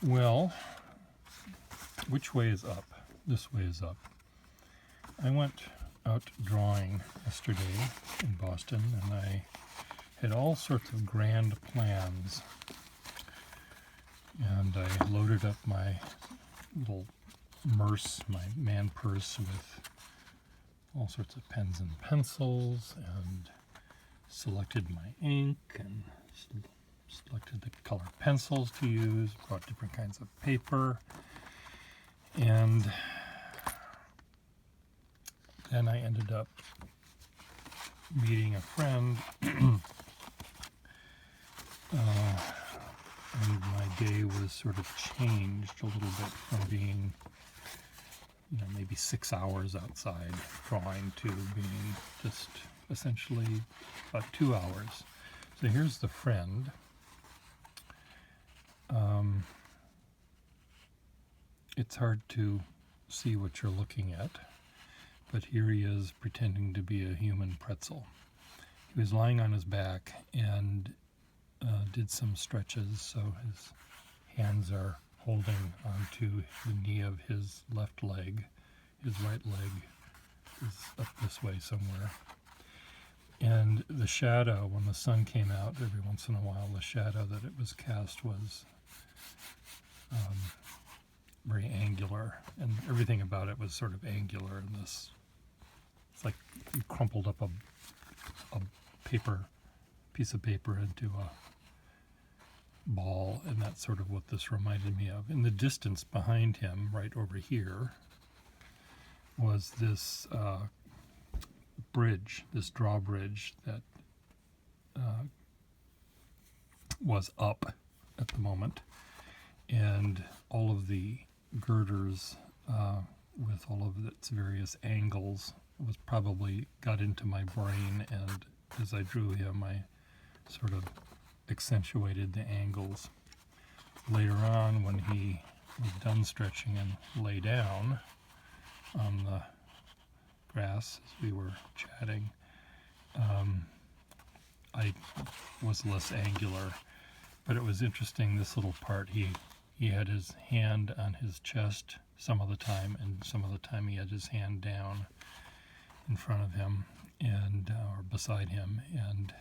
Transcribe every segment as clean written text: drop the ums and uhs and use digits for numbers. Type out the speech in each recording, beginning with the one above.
Well, which way is up? This way is up. I went out drawing yesterday in Boston, and I had all sorts of grand plans. And I loaded up my little my man purse with all sorts of pens and pencils, and selected my ink and selected the color pencils to use, brought different kinds of paper, and then I ended up meeting a friend, and my day was sort of changed a little bit from being, maybe 6 hours outside drawing to being just essentially about 2 hours. So here's the friend. It's hard to see what you're looking at, but here he is pretending to be a human pretzel. He was lying on his back and did some stretches, so his hands are holding onto the knee of his left leg. His right leg is up this way somewhere. And the shadow, when the sun came out every once in a while, the shadow that it was cast was very angular, and everything about it was sort of angular. And it's like you crumpled up a piece of paper into a ball, and that's sort of what this reminded me of. In the distance behind him, right over here, was this bridge, this drawbridge that was up at the moment, and all of the girders with all of its various angles was probably got into my brain, and as I drew him, I sort of accentuated the angles. Later on, when he was done stretching and lay down on the grass as we were chatting, I was less angular, but it was interesting, this little part. He had his hand on his chest some of the time, and some of the time he had his hand down in front of him and or beside him, and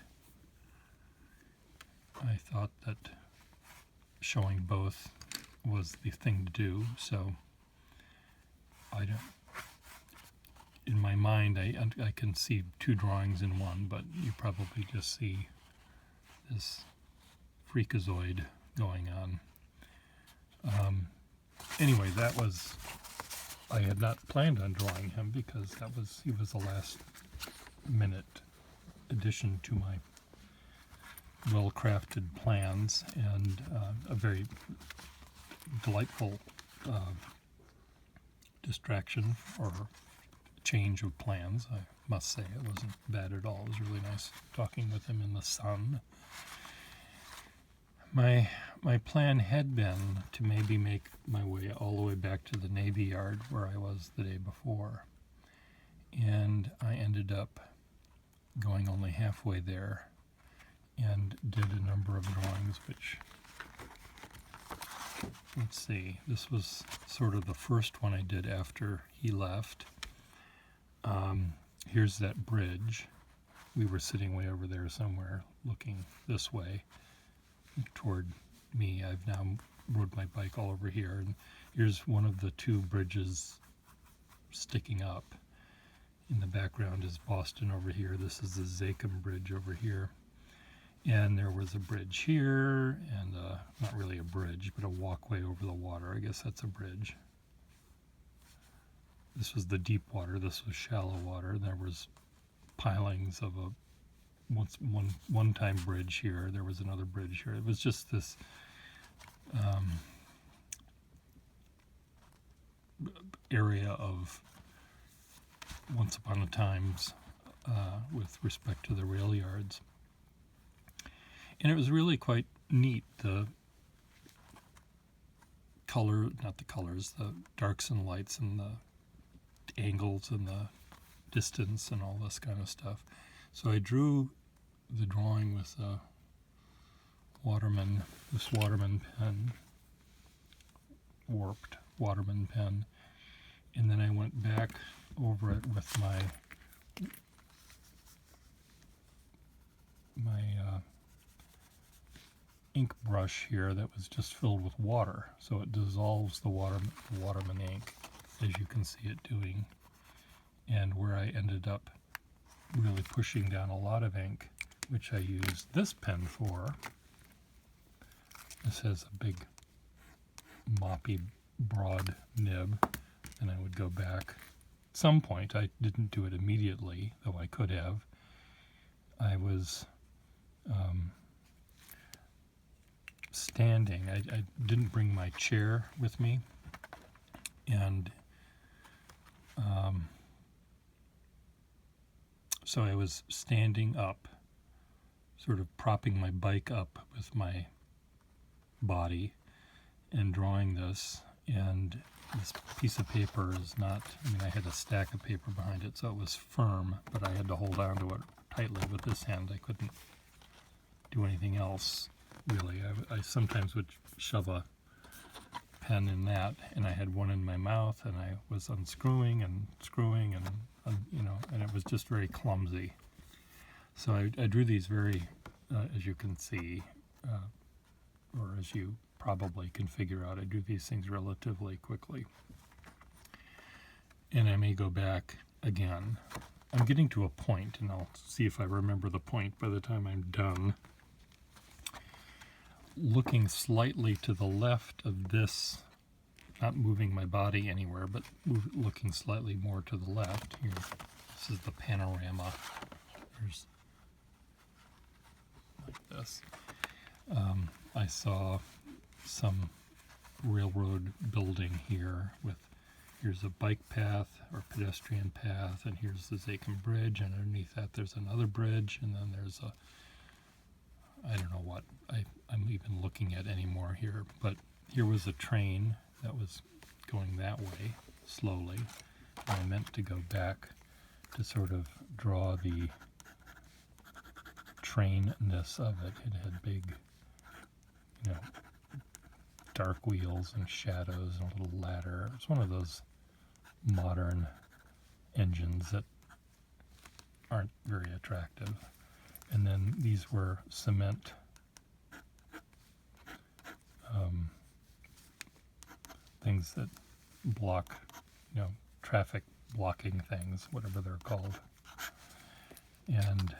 I thought that showing both was the thing to do. So in my mind, I can see two drawings in one, but you probably just see this freakazoid going on. Anyway, I had not planned on drawing him because he was a last minute addition to my well-crafted plans, and a very delightful distraction or change of plans. I must say it wasn't bad at all. It was really nice talking with him in the sun. My plan had been to maybe make my way all the way back to the Navy Yard where I was the day before, and I ended up going only halfway there and did a number of drawings, which, let's see, this was sort of the first one I did after he left. Here's that bridge. We were sitting way over there somewhere, looking this way toward me. I've now rode my bike all over here, and here's one of the two bridges sticking up. In the background is Boston over here. This is the Zakim Bridge over here. And there was a bridge here, and not really a bridge, but a walkway over the water. I guess that's a bridge. This was the deep water. This was shallow water. There was pilings of a one-time bridge here. There was another bridge here. It was just this area of once upon a times with respect to the rail yards. And it was really quite neat. The darks and lights and the angles and the distance and all this kind of stuff. So I drew the drawing with a this Waterman pen, warped Waterman pen, and then I went back over it with my ink brush here that was just filled with water, so it dissolves the Waterman ink, as you can see it doing. And where I ended up really pushing down a lot of ink, which I used this pen for. This has a big moppy broad nib, and I would go back at some point. I didn't do it immediately, though I could have. I was standing. I didn't bring my chair with me, and so I was standing up, sort of propping my bike up with my body and drawing this. And this piece of paper is not, I had a stack of paper behind it, so it was firm, but I had to hold on to it tightly with this hand. I couldn't do anything else, really. I sometimes would shove a pen in that, and I had one in my mouth, and I was unscrewing and screwing, and and it was just very clumsy. So I drew these very, as you can see, or as you probably can figure out, I do these things relatively quickly. And I may go back again. I'm getting to a point, and I'll see if I remember the point by the time I'm done. Looking slightly to the left of this, not moving my body anywhere, but looking slightly more to the left. Here, this is the panorama. There's like this. I saw some railroad building here with, here's a bike path or pedestrian path, and here's the Zakim Bridge, and underneath that there's another bridge, and then there's a, I don't know what I'm even looking at anymore here, but here was a train that was going that way slowly. And I meant to go back to sort of draw the trainness of it. It had big, dark wheels and shadows and a little ladder. It's one of those modern engines that aren't very attractive. And then these were cement things that block, traffic blocking things, whatever they're called. And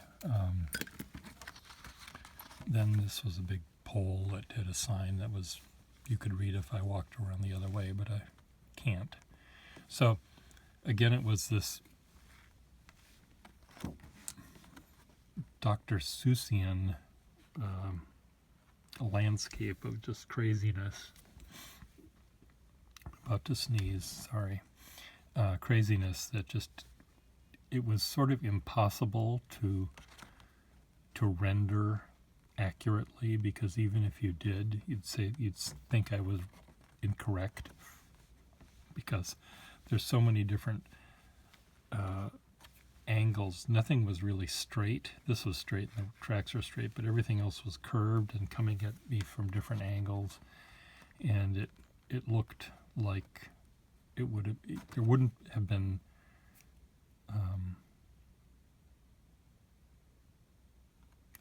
then this was a big pole that had a sign that was, you could read if I walked around the other way, but I can't. So again, it was this Dr. Seussian landscape of just craziness. About to sneeze, sorry. Craziness that just, it was sort of impossible to render accurately, because even if you did, you'd think I was incorrect, because there's so many different angles. Nothing was really straight. This was straight, and the tracks were straight, but everything else was curved and coming at me from different angles, and it looked like there wouldn't have been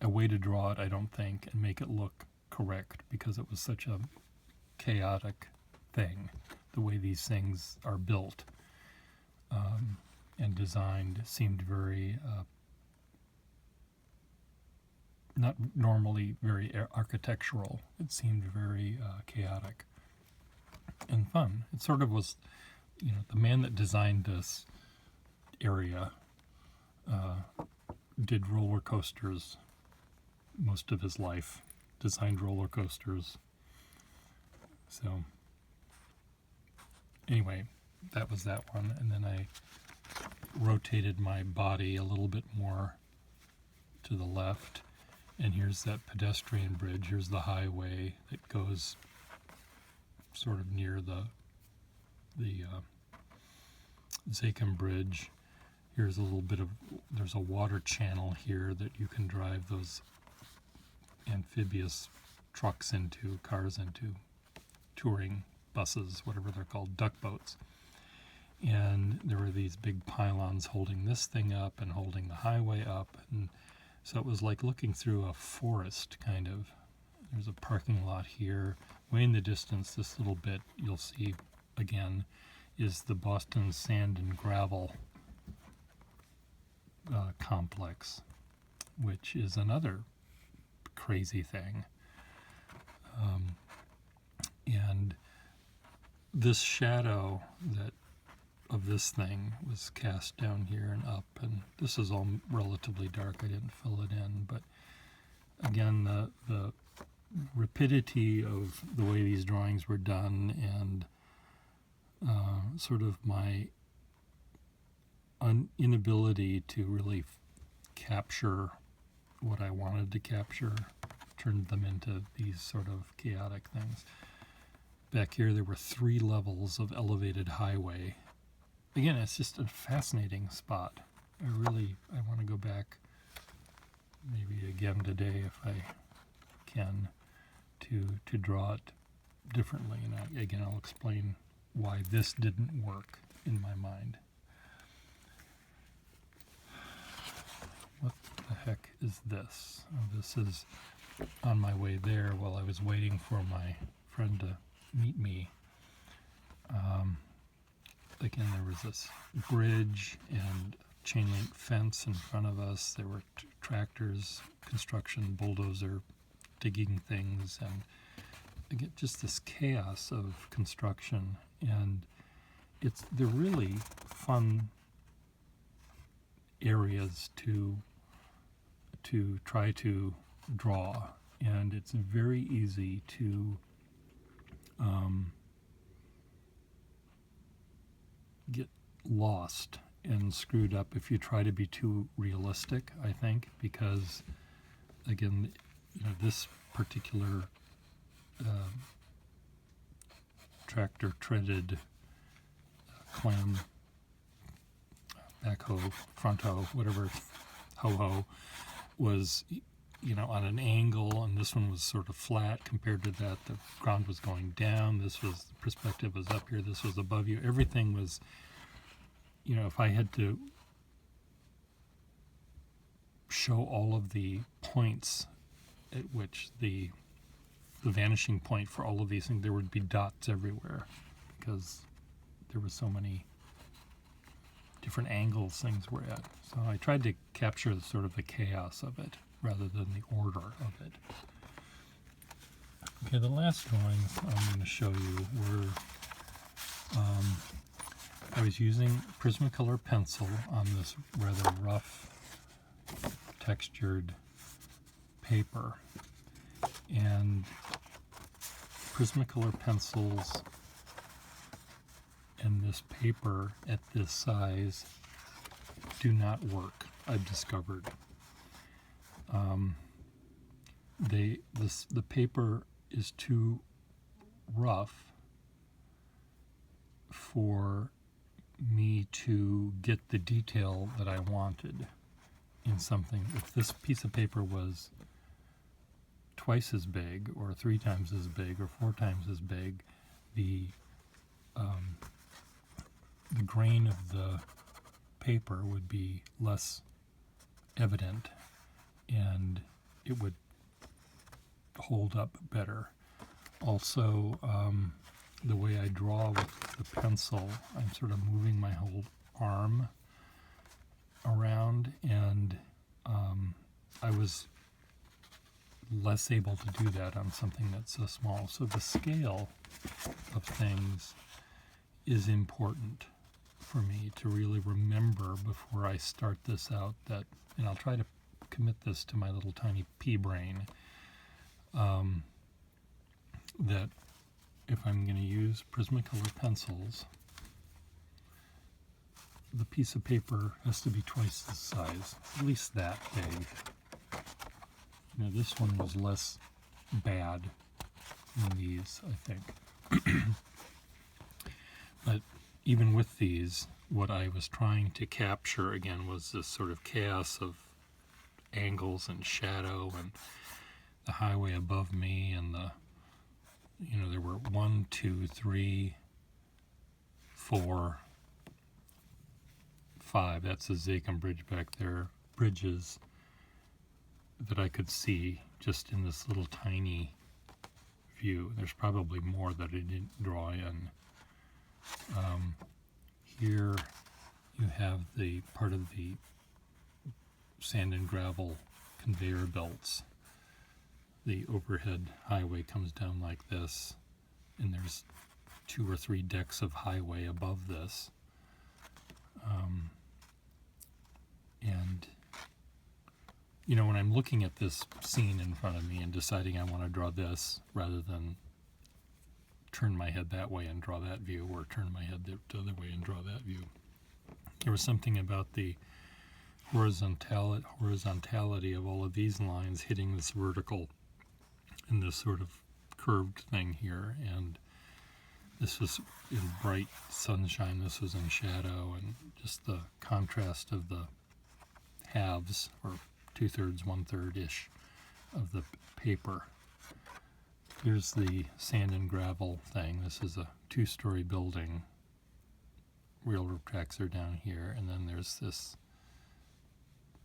a way to draw it, I don't think, and make it look correct, because it was such a chaotic thing, the way these things are built and designed seemed very not normally very architectural. It seemed very chaotic and fun. It sort of was, the man that designed this area did roller coasters most of his life, designed roller coasters. So anyway, that was that one. And then I rotated my body a little bit more to the left, and here's that pedestrian bridge. Here's the highway that goes sort of near the Zakim Bridge. Here's a little bit of, there's a water channel here that you can drive those amphibious trucks into, cars into, touring buses, whatever they're called, duck boats. And there were these big pylons holding this thing up and holding the highway up. And so it was like looking through a forest, kind of. There's a parking lot here. Way in the distance, this little bit you'll see again is the Boston Sand and Gravel complex, which is another crazy thing. And this shadow that of this thing was cast down here and up, and this is all relatively dark. I didn't fill it in, but again, the rapidity of the way these drawings were done, and sort of my inability to really capture what I wanted to capture turned them into these sort of chaotic things. Back here there were 3 levels of elevated highway. Again, it's just a fascinating spot. I want to go back maybe again today if I can to draw it differently. And again, I'll explain why this didn't work in my mind. What the heck is this? Oh, this is on my way there while I was waiting for my friend to meet me. Again, there was this bridge and chain link fence in front of us. There were tractors, construction, bulldozer, digging things, and again, just this chaos of construction. And they're really fun areas to try to draw, and it's very easy to get lost and screwed up if you try to be too realistic, I think, because again, this particular tractor treaded clam backhoe, front hoe, whatever, ho-ho, was on an angle, and this one was sort of flat compared to that. The ground was going down. The perspective was up here. This was above you. Everything was, if I had to show all of the points at which the vanishing point for all of these things, there would be dots everywhere because there were so many different angles things were at. So I tried to capture sort of the chaos of it rather than the order of it. Okay, the last drawings I'm going to show you were, I was using Prismacolor pencil on this rather rough textured paper, and Prismacolor pencils and this paper at this size do not work, I've discovered. The paper is too rough for me to get the detail that I wanted in something. If this piece of paper was twice as big or 3 times as big or 4 times as big, the grain of the paper would be less evident and it would hold up better. Also, the way I draw with the pencil, I'm sort of moving my whole arm around, and I was less able to do that on something that's so small. So the scale of things is important for me to really remember before I start this out, that, and I'll try to commit this to my little tiny pea brain, that if I'm going to use Prismacolor pencils, the piece of paper has to be twice the size, at least that big. This one was less bad than these, I think. But even with these, what I was trying to capture again was this sort of chaos of angles and shadow, and the highway above me, and there were 1, 2, 3, 4, 5. That's the Zakum Bridge back there. Bridges that I could see just in this little tiny view. There's probably more that I didn't draw in. Here you have the part of the sand and gravel conveyor belts. The overhead highway comes down like this, and there's 2 or 3 decks of highway above this. And when I'm looking at this scene in front of me and deciding I want to draw this rather than turn my head that way and draw that view, or turn my head the other way and draw that view, there was something about the horizontality of all of these lines hitting this vertical in this sort of curved thing here, and this was in bright sunshine, this was in shadow, and just the contrast of the halves, or 2/3, 1/3-ish of the paper. Here's the sand and gravel thing. This is a 2-story building. Railroad tracks are down here, and then there's this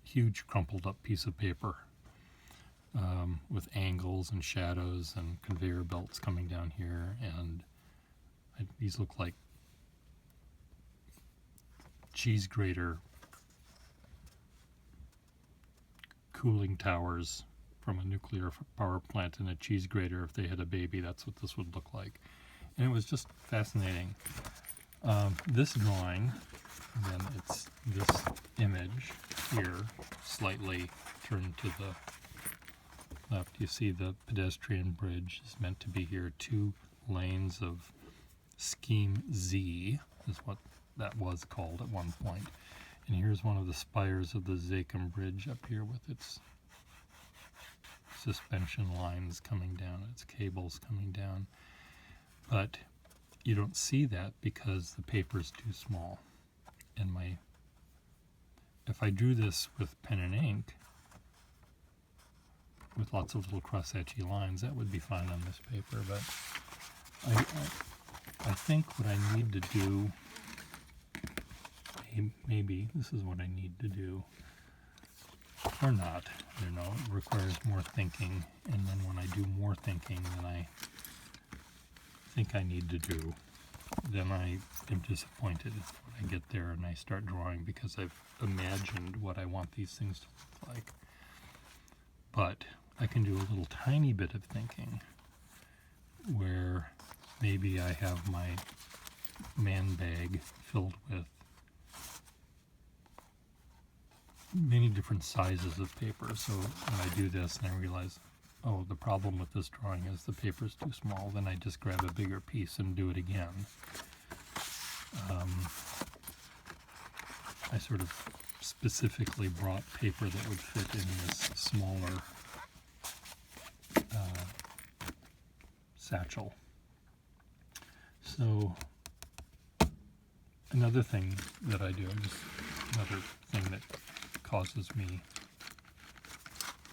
huge crumpled up piece of paper with angles and shadows and conveyor belts coming down here, and these look like cheese grater cooling towers from a nuclear power plant in a cheese grater. If they had a baby, that's what this would look like. And it was just fascinating. This drawing, then it's this image here, slightly turned to the left. You see the pedestrian bridge is meant to be here. 2 lanes of Scheme Z is what that was called at one point. And here's one of the spires of the Zakum Bridge up here with its suspension lines coming down, its cables coming down. But you don't see that because the paper's too small. And if I drew this with pen and ink, with lots of little cross-hatchy lines, that would be fine on this paper. But I think what I need to do, maybe this is what I need to do, or not, it requires more thinking, and then when I do more thinking than I think I need to do, then I am disappointed when I get there and I start drawing because I've imagined what I want these things to look like. But I can do a little tiny bit of thinking where maybe I have my man bag filled with many different sizes of paper. So when I do this and I realize, oh, the problem with this drawing is the paper's too small, then I just grab a bigger piece and do it again. I sort of specifically brought paper that would fit in this smaller satchel. So another thing that I do, another thing that causes me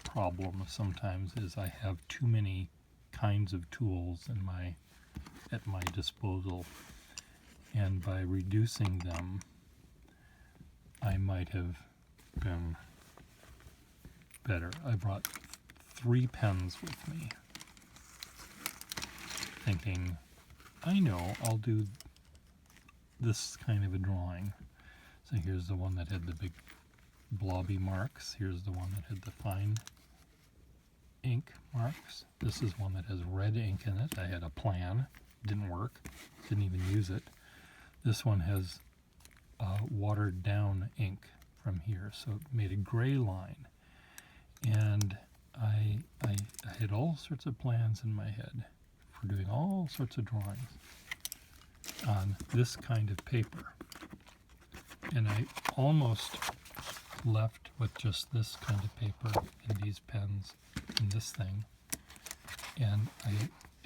problems sometimes, is I have too many kinds of tools at my disposal, and by reducing them I might have been better. I brought 3 pens with me, thinking, I know I'll do this kind of a drawing. So here's the one that had the big blobby marks. Here's the one that had the fine ink marks. This is one that has red ink in it. I had a plan, didn't work, didn't even use it. This one has watered down ink from here, so it made a gray line. And I had all sorts of plans in my head for doing all sorts of drawings on this kind of paper. And I almost left with just this kind of paper and these pens and this thing. And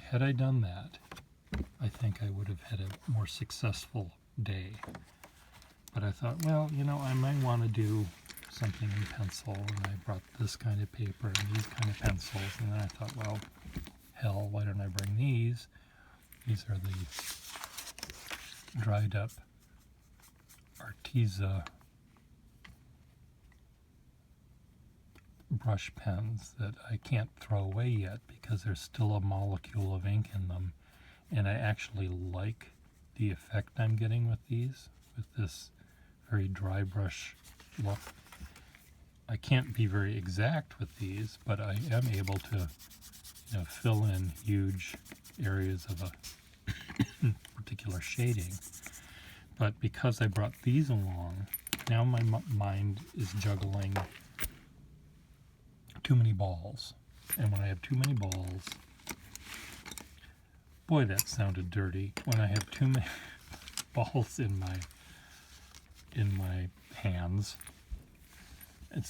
had I done that, I think I would have had a more successful day. But I thought, well, I might want to do something in pencil, and I brought this kind of paper and these kind of pencils, and then I thought, well, hell, why don't I bring these? These are the dried up Arteza brush pens that I can't throw away yet because there's still a molecule of ink in them, and I actually like the effect I'm getting with these, with this very dry brush look. I can't be very exact with these, but I am able to, fill in huge areas of a particular shading. But because I brought these along, now my mind is juggling too many balls. And when I have too many balls, boy, that sounded dirty. When I have too many balls in my hands,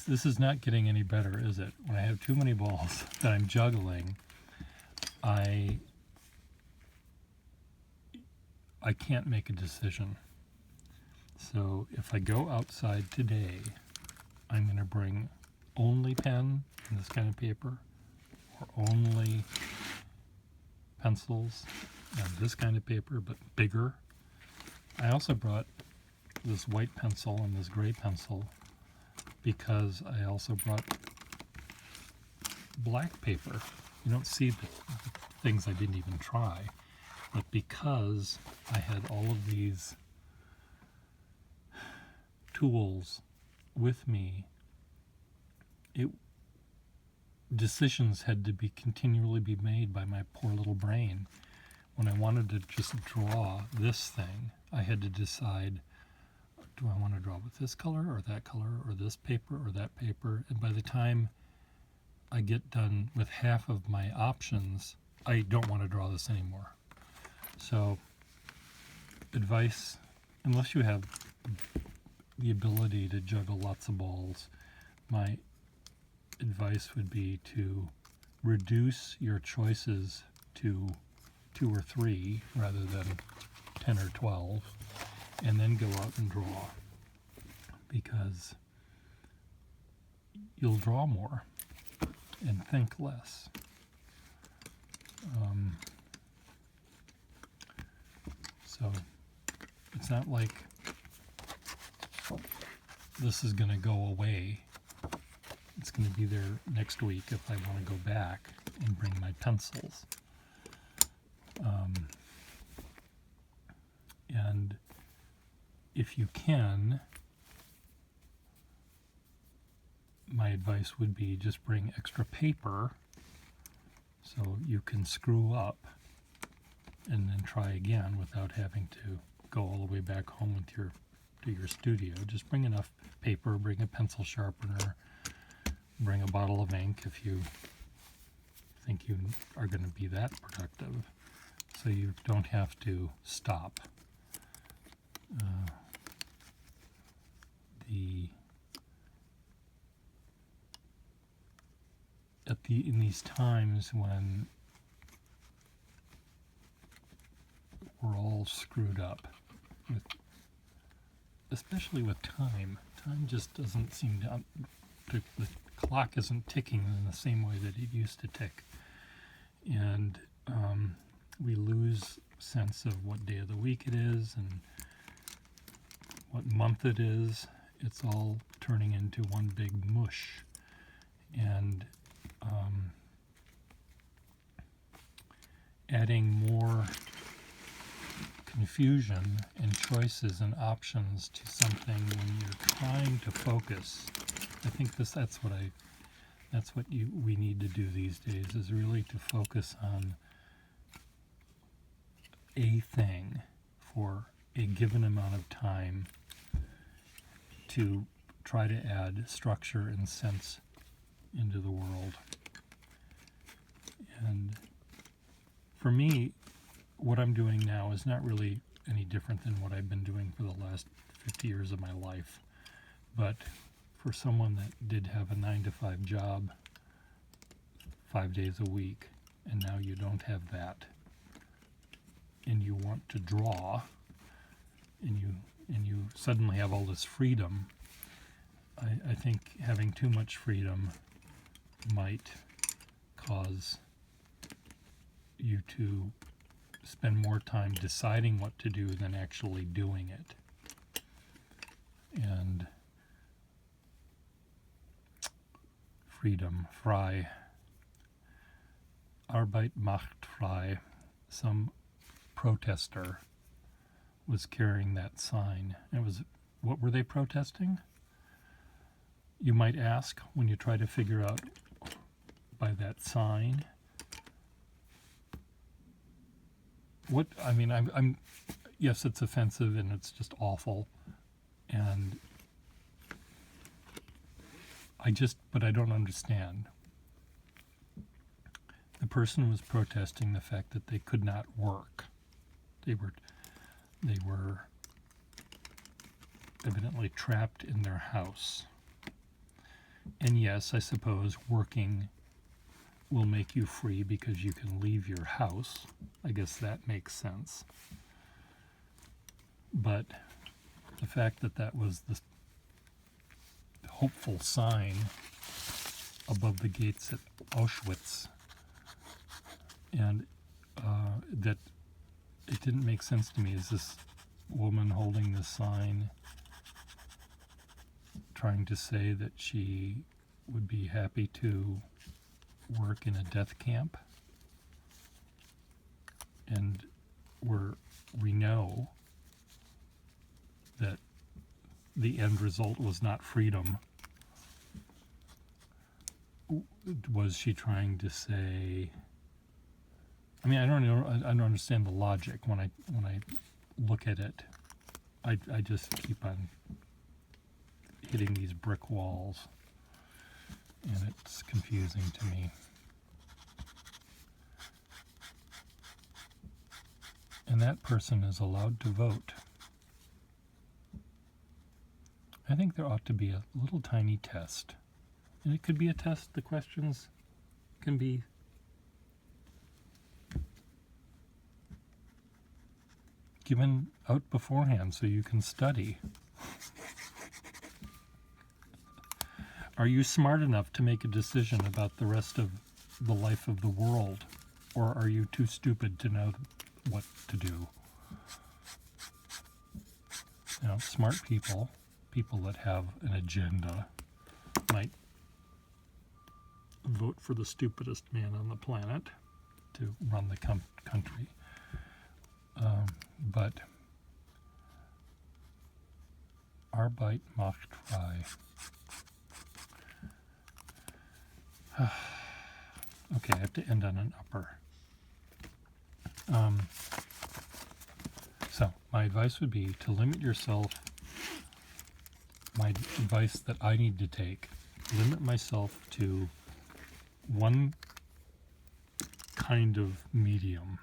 this is not getting any better, is it? When I have too many balls that I'm juggling, I can't make a decision. So if I go outside today, I'm going to bring only pen and this kind of paper, or only pencils and this kind of paper, but bigger. I also brought this white pencil and this gray pencil because I also brought black paper. You don't see the things I didn't even try, but because I had all of these tools with me, decisions had to be continually be made by my poor little brain. When I wanted to just draw this thing, I had to decide, do I want to draw with this color or this paper or that paper? And by the time I get done with half of my options, I don't want to draw this anymore. So, advice, unless you have the ability to juggle lots of balls, my advice would be to reduce your choices to 2 or 3 rather than 10 or 12, and then go out and draw, because you'll draw more and think less. So it's not like this is going to go away. It's going to be there next week if I want to go back and bring my pencils. And if you can, my advice would be just bring extra paper so you can screw up and then try again without having to go all the way back home to your studio. Just bring enough paper, bring a pencil sharpener, bring a bottle of ink if you think you are going to be that productive, so you don't have to stop. In these times when we're all screwed up, especially with time just doesn't seem to the clock isn't ticking in the same way that it used to tick, and we lose sense of what day of the week it is and what month it is. It's all turning into one big mush, and adding more confusion and choices and options to something when you're trying to focus. I think that's what we need to do these days, is really to focus on a thing for a given amount of time to try to add structure and sense into the world. And for me, what I'm doing now is not really any different than what I've been doing for the last 50 years of my life. But for someone that did have a 9-to-5 job 5 days a week, and now you don't have that, and you want to draw, and you suddenly have all this freedom, I think having too much freedom might cause you to spend more time deciding what to do than actually doing it. And freedom, frei, Arbeit macht frei. Some protester was carrying that sign. It was, what were they protesting? You might ask when you try to figure out by that sign. What, I mean, I'm yes, it's offensive and it's just awful. And but I don't understand. The person was protesting the fact that they could not work. They were evidently trapped in their house. And yes, I suppose working will make you free because you can leave your house. I guess that makes sense. But the fact that that was the hopeful sign above the gates at Auschwitz, and that it didn't make sense to me. Is this woman holding this sign trying to say that she would be happy to work in a death camp? And we know that the end result was not freedom. Was she trying to say, I mean, I don't know, I don't understand the logic when I look at it. I just keep on hitting these brick walls, and it's confusing to me. And that person is allowed to vote. I think there ought to be a little tiny test. And it could be a test. The questions can be given out beforehand so you can study. Are you smart enough to make a decision about the rest of the life of the world? Or are you too stupid to know what to do? You know, smart people that have an agenda, might vote for the stupidest man on the planet to run the country. But Arbeit macht frei. Okay, I have to end on an upper. So my advice would be to limit yourself. My advice that I need to take, limit myself to one kind of medium.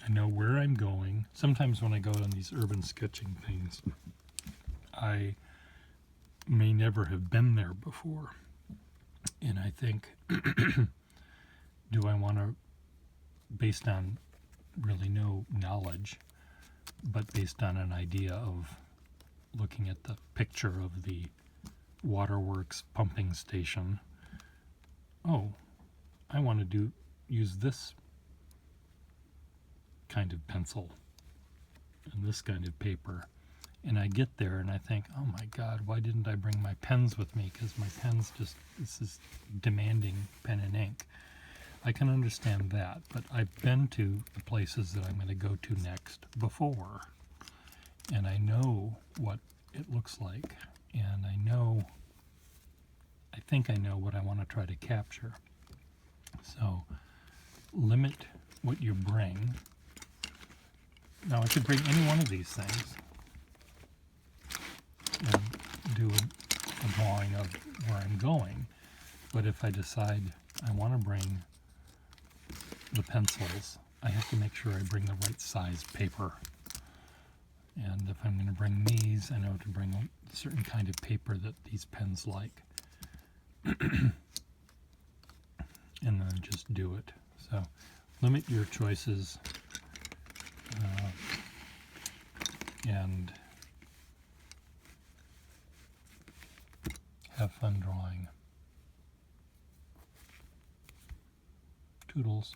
I know where I'm going. Sometimes when I go on these urban sketching things, I may never have been there before. And I think, do I want to, based on really no knowledge, but based on an idea of looking at the picture of the waterworks pumping station, oh, I want to use this kind of pencil and this kind of paper. And I get there and I think, oh my God, why didn't I bring my pens with me? Because my pens this is demanding pen and ink. I can understand that, but I've been to the places that I'm going to go to next before. And I know what it looks like. And I think I know what I want to try to capture. So limit what you bring. Now I could bring any one of these things and do a drawing of where I'm going. But if I decide I want to bring the pencils, I have to make sure I bring the right size paper. And if I'm going to bring these, I know to bring a certain kind of paper that these pens like. And then just do it. So limit your choices, and Have fun drawing. Toodles.